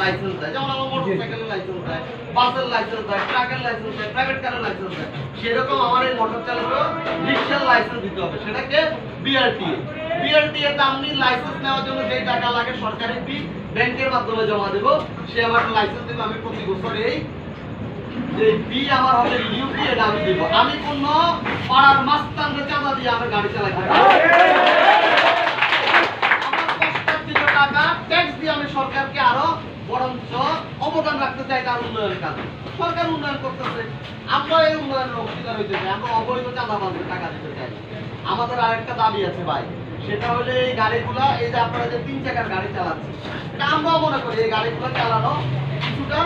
Licence দেয়, যেমন আমার মোটরসাইকেলের লাইসেন্স দেয়, বাসের লাইসেন্স দেয়, ট্রাকের লাইসেন্স দেয়, প্রাইভেট কারের লাইসেন্স দেয়, সেরকম আমার এই মোটর চালকেরও রিক্সার লাইসেন্স দিতে হবে। সেটাকে বিআরটিএ। বিআরটিএ তে আমি লাইসেন্স নেওয়ার জন্য যে টাকা লাগে সরকারি ফি ব্যাংকের মাধ্যমে জমা দেব, সে আমার লাইসেন্স দেবে। আমি প্রতি বছর এই যে ফি আমার হবে ইউপি, এটা আমি দেব। আমি কোন পাড়ার মাস্তানকে চাঁদা দিয়ে আমি গাড়ি চালাই না। টাকা ট্যাক্স দিয়ে আমি সরকারকে আরো বরঞ্চ অবদান রাখতে চাই তার উন্নয়নের কাজে। সরকার উন্নয়ন করতেছে, আমরা এই উন্নয়নের অংশীদার হইতে চাই, আমরা অবৈধ চাঁদাবাজদের টাকা দিতে চাই। আমাদের আরেকটা দাবি আছে ভাই, সেটা হলে এই গাড়িগুলা, এই যে আপনারা যে 3 চাকার গাড়ি চালাচ্ছেন, এটা আমরাও মনে করি এই গাড়িগুলো চালানো কিছুটা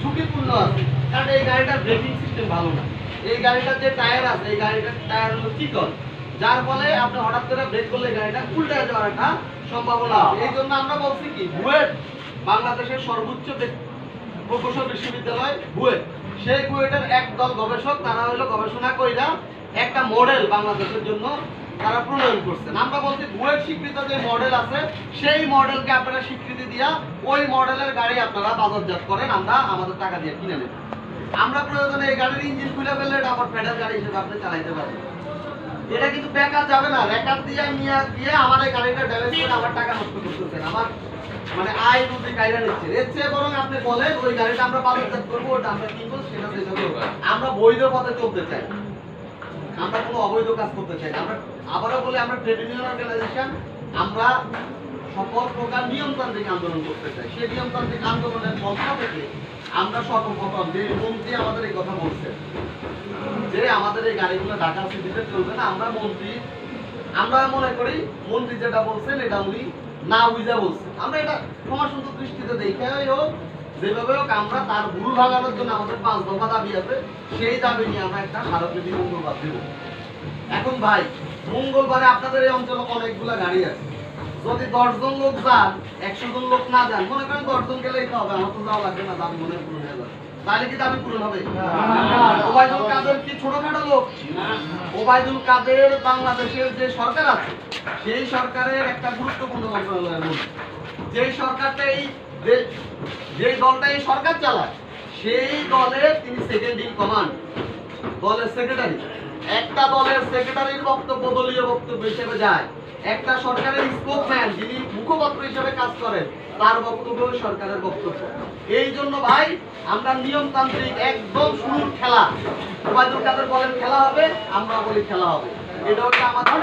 ঝুঁকিপূর্ণ আছে, কারণ এই গাড়িটার ব্রেকিং সিস্টেম ভালো না। এই গাড়িটার যে টায়ার আছে, এই গাড়িটার টায়ার হলো চিকন, যার ফলে আপনি হঠাৎ করে ব্রেক করলে গাড়িটা উল্টে যাওয়ার একটা সম্ভাবনা আছে। এই জন্য আমরা বলছি কি, বুয়েট বাংলাদেশের সর্বোচ্চ প্রকৌশল বিশ্ববিদ্যালয় বুয়েট, সেই বুয়েটের একদল গবেষক, তারা হলো গবেষণা কইরা একটা মডেল বাংলাদেশের জন্য তারা প্রণয়ন করছেন। আমরা বলছি বুয়েট স্বীকৃত যে মডেল আছে, সেই মডেলকে আপনারা স্বীকৃতি দিয়া ওই মডেলের গাড়ি আপনারা বাজারজাত করেন, আমরা আমাদের টাকা দিয়ে কিনে নেব। আমরা প্রয়োজনে এই গাড়ির ইঞ্জিন খুলে ফেললে এটা আবার প্যাডেল গাড়ি হিসেবে আপনি চালাইতে পারবেন। এটা কিন্তু বেকার যাবে না, রেকার দিয়ে নিয়ে দিয়ে আমার এই গাড়িটা ড্যামেজ করে আমার টাকা নষ্ট করতেছেন, আমার মানে আয় রুজি কায়রা নিচ্ছে। এর চেয়ে বরং আপনি বলেন ওই গাড়িটা আমরা বাজারজাত করবো, ওটা আমরা কিনবো, সেটা যেভাবে আমরা বৈধ পথে চলতে চাই, আমরা কোনো অবৈধ কাজ করতে চাই না। আমরা আবারও বলি, আমরা ট্রেড ইউনিয়ন অর্গানাইজেশন, আমরা সকল প্রকার নিয়মতান্ত্রিক আন্দোলন করতে চাই। সেই নিয়মতান্ত্রিক আন্দোলনের পক্ষ থেকে আমরা সর্বপ্রথম যে মন্ত্রী আমাদের এই কথা বলছেন যে আমাদের এই গাড়িগুলো ঢাকা সিটিতে চলবে না, আমরা মনে করি মন্ত্রী যেটা বলছেন এটা উনি না বুঝা বলছেন। আমরা এটা সমাজসুন্দর দৃষ্টিতে দেখাই হোক, যেভাবে হোক আমরা তার ভুল ভাঙানোর জন্য আমাদের 5 দফা দাবি আছে, সেই দাবি নিয়ে আমরা একটা স্মারকলিপি মঙ্গলবার দেব। এখন ভাই, মঙ্গলবারে আপনাদের এই অঞ্চলে অনেকগুলা গাড়ি আছে, যদি 10 জন লোক যান, 100 জন লোক না যান, মনে করেন 10 জন গেলেই তো হবে, আমার তো যাওয়া লাগবে না, দাবি মনে পূরণ হয়ে যাবে। তাহলে কি দাবি পূরণ হবে? ওবায়দুল কাদের কি ছোটখাটো লোক? ওবায়দুল কাদের বাংলাদেশের যে সরকার আছে, সেই সরকারের একটা গুরুত্বপূর্ণ মন্ত্রণালয়ের মধ্যে, যেই সরকারটা যেই দলটা এই সরকার চালায়, সেই দলের তিনি সেকেন্ড ইন কমান্ড, দলের সেক্রেটারি। একটা দলের সেক্রেটারির বক্তব্য দলীয় বক্তব্য হিসেবে যায়, একটা সরকারের স্পোকম্যান যিনি মুখপাত্র হিসেবে কাজ করেন, তার বক্তব্য সরকারের বক্তব্য। এই জন্য ভাই, আমরা নিয়মতান্ত্রিক একদম শুরুর খেলা, ওবায়দুল কাদের বলেন খেলা হবে, আমরা বলি খেলা হবে। এটা হচ্ছে আমাদের,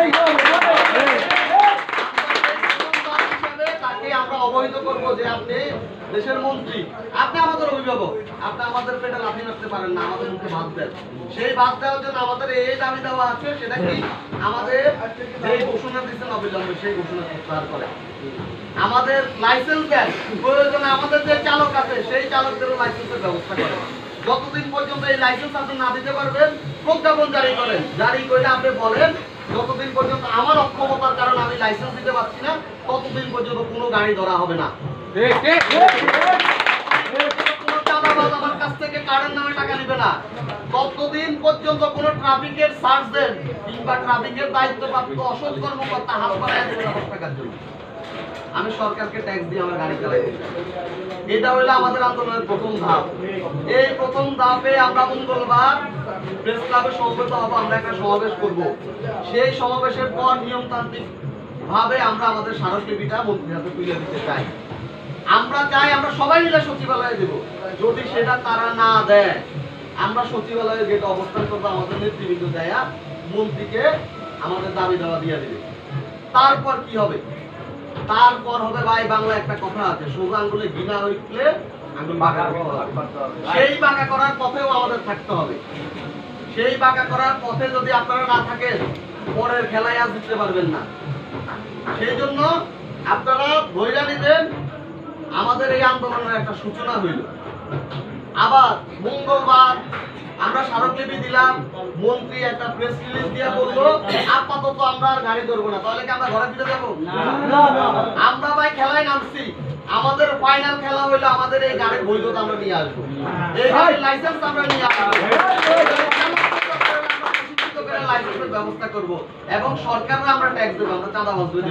তাকে আমরা অবহিত করবো যে আপনি দেশের মন্ত্রী, আপনি আমাদের অভিভাবক, আপনি আমাদের পেটে লাথি মারতে পারেন না, আমাদের মুখে ভাত দেন। সেই ভাত দেওয়ার জন্য আমাদের এই দাবি দেওয়া আছে, সেটা কি, আমাদের যে ঘোষণা দিচ্ছেন অবিলম্বে সেই ঘোষণা প্রত্যাহার করে, আমাদের লাইসেন্স দেন, প্রয়োজনে আমাদের যে চালক আছে সেই চালকদেরও লাইসেন্সের ব্যবস্থা করেন। যতদিন পর্যন্ত এই লাইসেন্স আপনি না দিতে পারবেন, প্রজ্ঞাপন জারি করেন, জারি করে আপনি বলেন যতদিন পর্যন্ত আমার অক্ষমতার কারণে আমি লাইসেন্স দিতে পারছি না, ততদিন পর্যন্ত কোনো গাড়ি ধরা হবে না। কোনো চাঁদাবাজ আমার কাছ থেকে কার্ডের নামে টাকা নেবে না, ততদিন পর্যন্ত কোনো ট্রাফিকের সার্জেন্ট কিংবা ট্রাফিকের দায়িত্বপ্রাপ্ত অসৎ কর্মকর্তা হাত বাড়ায় দেবে না 10 টাকার জন্য। আমি সরকারকে ট্যাক্স দিয়ে আমার গাড়ি চালাই। এটা হলো আমাদের আন্দোলনের প্রথম ধাপ। এই প্রথম ধাপে আমরা মঙ্গলবার প্রেস ক্লাবে সমবেত হব, আমরা একটা সমাবেশ করব। সেই সমাবেশের পর নিয়মতান্ত্রিক ভাবে আমরা আমাদের স্মারকলিপিটা মন্ত্রীর হাতে তুলে দিতে চাই। আমরা চাই আমরা সবাই মিলে সচিবালয়ে দেব। যদি সেটা তারা না দেয়, আমরা সচিবালয়ে গেটে অবস্থান করবো, আমাদের নেতৃবৃন্দ দেয় মন্ত্রীকে আমাদের দাবি দেওয়া দিয়ে দেবে। তারপর কি হবে? তারপর হবে ভাই, বাংলা একটা কথা আছে, সোজা আঙ্গুলে ঘৃণা হইলে আঙ্গুল বাঁকা করতে হবে। সেই বাঁকা করার পথেও আমাদের থাকতে হবে। সেই বাঁকা করার পথে যদি আপনারা না থাকেন, পরের খেলায় আর জিততে পারবেন না। সেই জন্য আপনারা ধৈর্য নিবেন, আমাদের এই আন্দোলনের একটা সূচনা হইল। আবার মঙ্গলবার আমরা স্মারকলিপি দিলাম, মন্ত্রী একটা প্রেস রিলিজ দিয়ে বললো আপাতত আমরা আর গাড়ি ধরবো না। তাহলে কি আমরা ঘরে ফিরে যাবো? আমরা ভাই খেলায় নামছি, আমাদের ফাইনাল খেলা হইলো আমাদের এই গাড়ির বৈধতা আমরা নিয়ে আসবো, এই গাড়ির লাইসেন্স আমরা নিয়ে আসবো, লাইসেন্সের ব্যবস্থা করব এবং সরকাররা আমরা ট্যাক্স দেবো, আমরা চাঁদাবাজ দেব।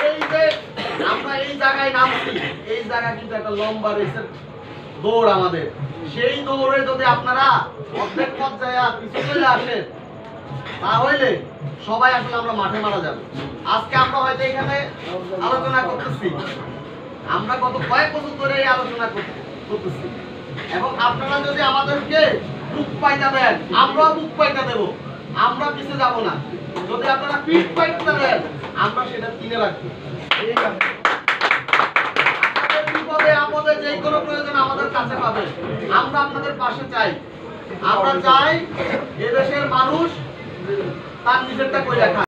এই যে আমরা এই জায়গায় নামছি, এই জায়গা কিন্তু একটা লম্বা রেসের দৌড় আমাদের। সেই দৌড়ে যদি আপনারা অর্ধেক পর্যায়ে পিছু চলে আসেন, তাহলে সবাই আসলে আমরা মাঠে মারা যাব। আজকে আমরা হয়তো এখানে আলোচনা করতেছি, আমরা গত কয়েক বছর ধরে এই আলোচনা করতেছি, এবং আপনারা যদি আমাদেরকে বুক পাইটা দেন, আমরাও বুক পাইটা দেব, আমরা পিছিয়ে যাব না। যদি আপনারা পিঠ পাইটা দেন, আমরা সেটা কিনে রাখবো। ঠিক আছে, আপনাদের বিপদে আপদে যে কোনো প্রয়োজন আমাদের কাছে পাবেন, আমরা আপনাদের পাশে চাই। আমরা চাই এদেশের মানুষ তার নিজেরটা করে রাখা।